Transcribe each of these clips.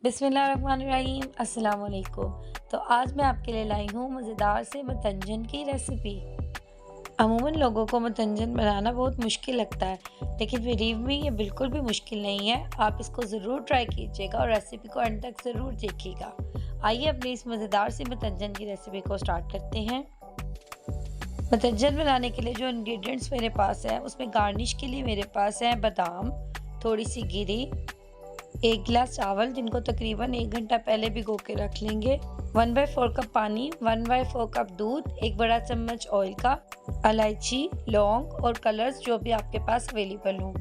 बिस्मिल्लाहिर्रहमानिर्रहीम, अस्सलाम वालेकुम। तो आज मैं आपके लिए लाई हूँ मज़ेदार से मतंजन की रेसिपी। अमूमन लोगों को मतंजन बनाना बहुत मुश्किल लगता है, लेकिन बिलीव मी ये बिल्कुल भी मुश्किल नहीं है। आप इसको ज़रूर ट्राई कीजिएगा और रेसिपी को अंत तक ज़रूर देखिएगा। आइए अपनी इस मज़ेदार सी मतंजन की रेसिपी को स्टार्ट करते हैं। मतंजन बनाने के लिए जो इंग्रेडिएंट्स मेरे पास हैं, उसमें गार्निश के लिए मेरे पास है बादाम, थोड़ी सी गिरी, 1 गिलास चावल जिनको तकरीबन 1 घंटा पहले भिगो के रख लेंगे, 1/4 कप पानी, 1/4 कप दूध, 1 बड़ा चम्मच ऑयल का, इलायची, लौंग और कलर्स जो भी आपके पास अवेलेबल हो।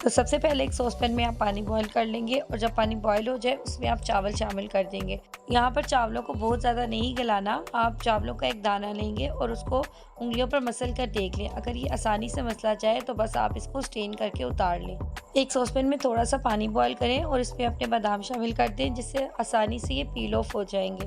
तो सबसे पहले एक सॉसपैन में आप पानी बॉईल कर लेंगे और जब पानी बॉईल हो जाए उसमें आप चावल शामिल कर देंगे। यहाँ पर चावलों को बहुत ज़्यादा नहीं गलाना, आप चावलों का एक दाना लेंगे और उसको उंगलियों पर मसल कर देख लें। अगर ये आसानी से मसला जाए तो बस आप इसको स्टेन करके उतार लें। एक सॉसपैन में थोड़ा सा पानी बॉईल करें और इसमें अपने बादाम शामिल कर दें, जिससे आसानी से ये पील ऑफ हो जाएंगे।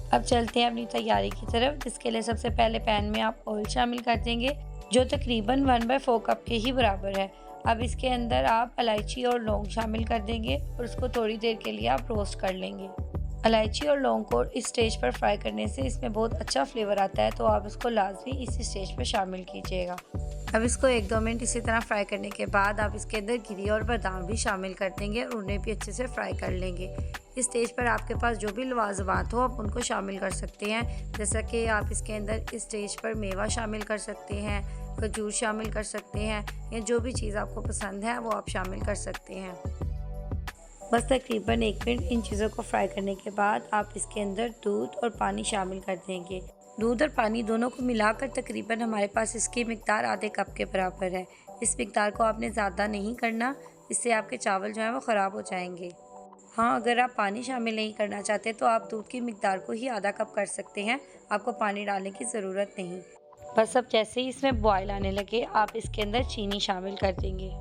अब चलते हैं अपनी तैयारी की तरफ, जिसके लिए सबसे पहले पैन में आप ऑयल शामिल कर देंगे जो तकरीबन 1/4 कप के ही बराबर है। अब इसके अंदर आप इलायची और लौंग शामिल कर देंगे और उसको थोड़ी देर के लिए आप रोस्ट कर लेंगे। इलायची और लौंग को इस स्टेज पर फ्राई करने से इसमें बहुत अच्छा फ्लेवर आता है, तो आप इसको लाजमी इसी स्टेज पर शामिल कीजिएगा। अब इसको 1-2 मिनट इसी तरह फ्राई करने के बाद आप इसके अंदर गिरी और बादाम भी शामिल कर देंगे और उन्हें भी अच्छे से फ्राई कर लेंगे। इस स्टेज पर आपके पास जो भी लवाजमात हो आप उनको शामिल कर सकते हैं, जैसा कि आप इसके अंदर इस स्टेज पर मेवा शामिल कर सकते हैं, खजूर शामिल कर सकते हैं, या जो भी चीज़ आपको पसंद है वो आप शामिल कर सकते हैं। बस तकरीबन 1 मिनट इन चीज़ों को फ्राई करने के बाद आप इसके अंदर दूध और पानी शामिल कर देंगे। दूध और पानी दोनों को मिलाकर तकरीबन हमारे पास इसकी मिकदार आधे कप के बराबर है। इस मिकदार को आपने ज़्यादा नहीं करना, इससे आपके चावल जो हैं वो ख़राब हो जाएंगे। हाँ, अगर आप पानी शामिल नहीं करना चाहते तो आप दूध की मिकदार को ही आधा कप कर सकते हैं, आपको पानी डालने की ज़रूरत नहीं। बस अब जैसे ही इसमें बॉयल आने लगे आप इसके अंदर चीनी शामिल कर देंगे।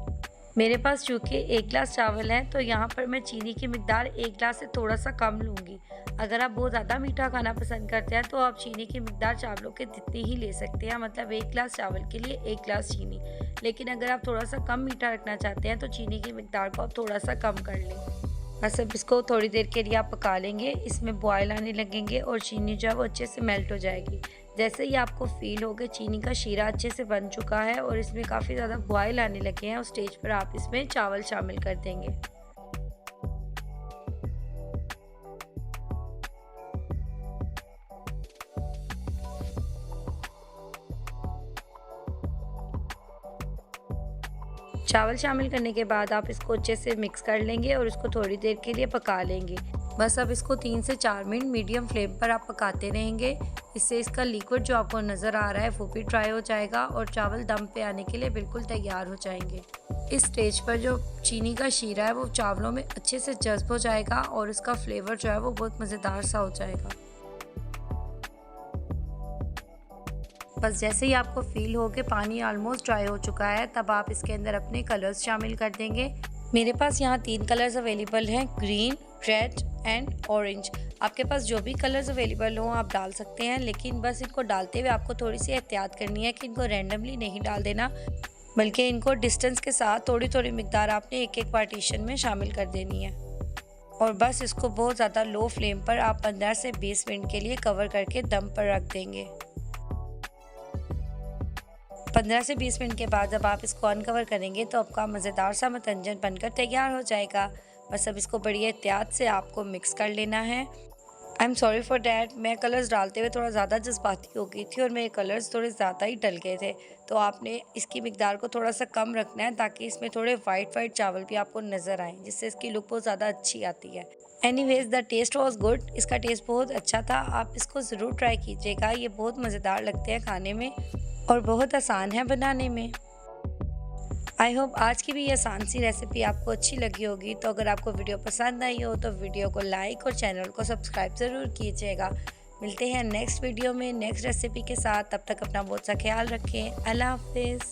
मेरे पास चूँकि 1 गिलास चावल है तो यहाँ पर मैं चीनी की मिकदार 1 गिलास से थोड़ा सा कम लूँगी। अगर आप बहुत ज़्यादा मीठा खाना पसंद करते हैं तो आप चीनी की मिकदार चावलों के जितनी ही ले सकते हैं, मतलब 1 गिलास चावल के लिए 1 गिलास चीनी। लेकिन अगर आप थोड़ा सा कम मीठा रखना चाहते हैं तो चीनी की मिकदार को आप थोड़ा सा कम कर लें। बस अब इसको थोड़ी देर के लिए आप पका लेंगे, इसमें बॉयल आने लगेंगे और चीनी जो है वो अच्छे से मेल्ट हो जाएगी। जैसे ही आपको फील हो कि चीनी का शीरा अच्छे से बन चुका है और इसमें काफ़ी ज़्यादा बॉयल आने लगे हैं, उस स्टेज पर आप इसमें चावल शामिल कर देंगे। चावल शामिल करने के बाद आप इसको अच्छे से मिक्स कर लेंगे और इसको थोड़ी देर के लिए पका लेंगे। बस अब इसको 3 से 4 मिनट मीडियम फ्लेम पर आप पकाते रहेंगे। इससे इसका लिक्विड जो आपको नज़र आ रहा है वो भी ड्राई हो जाएगा और चावल दम पे आने के लिए बिल्कुल तैयार हो जाएंगे। इस स्टेज पर जो चीनी का शीरा है वो चावलों में अच्छे से जज्ब हो जाएगा और इसका फ्लेवर जो है वो बहुत मज़ेदार सा हो जाएगा। बस जैसे ही आपको फील हो कि पानी ऑलमोस्ट ड्राई हो चुका है, तब आप इसके अंदर अपने कलर्स शामिल कर देंगे। मेरे पास यहाँ 3 कलर्स अवेलेबल हैं, ग्रीन, रेड एंड ऑरेंज। आपके पास जो भी कलर्स अवेलेबल हो आप डाल सकते हैं, लेकिन बस इनको डालते हुए आपको थोड़ी सी एहतियात करनी है कि इनको रैंडमली नहीं डाल देना, बल्कि इनको डिस्टेंस के साथ थोड़ी थोड़ी मिकदार आपने एक एक पार्टीशन में शामिल कर देनी है। और बस इसको बहुत ज़्यादा लो फ्लेम पर आप 15 से 20 मिनट के लिए कवर करके दम पर रख देंगे। 15 से 20 मिनट के बाद जब आप इसको अनकवर करेंगे तो आपका मज़ेदार सा मतंजन बनकर तैयार हो जाएगा। बस अब इसको बड़ी एहतियात से आपको मिक्स कर लेना है। I am sorry for that, मैं कलर्स डालते हुए थोड़ा ज़्यादा जज्बाती हो गई थी और मेरे कलर्स थोड़े ज़्यादा ही डल गए थे, तो आपने इसकी मिकदार को थोड़ा सा कम रखना है ताकि इसमें थोड़े वाइट चावल भी आपको नज़र आएँ, जिससे इसकी लुक बहुत ज़्यादा अच्छी आती है। Anyways the taste was good, इसका टेस्ट बहुत अच्छा था, आप इसको ज़रूर ट्राई कीजिएगा। ये बहुत मज़ेदार लगते हैं खाने में और बहुत आसान है बनाने में। आई होप आज की भी ये आसान सी रेसिपी आपको अच्छी लगी होगी। तो अगर आपको वीडियो पसंद आई हो तो वीडियो को लाइक और चैनल को सब्सक्राइब ज़रूर कीजिएगा। मिलते हैं नेक्स्ट वीडियो में नेक्स्ट रेसिपी के साथ, तब तक अपना बहुत सा ख्याल रखें। अल्लाह हाफिज़।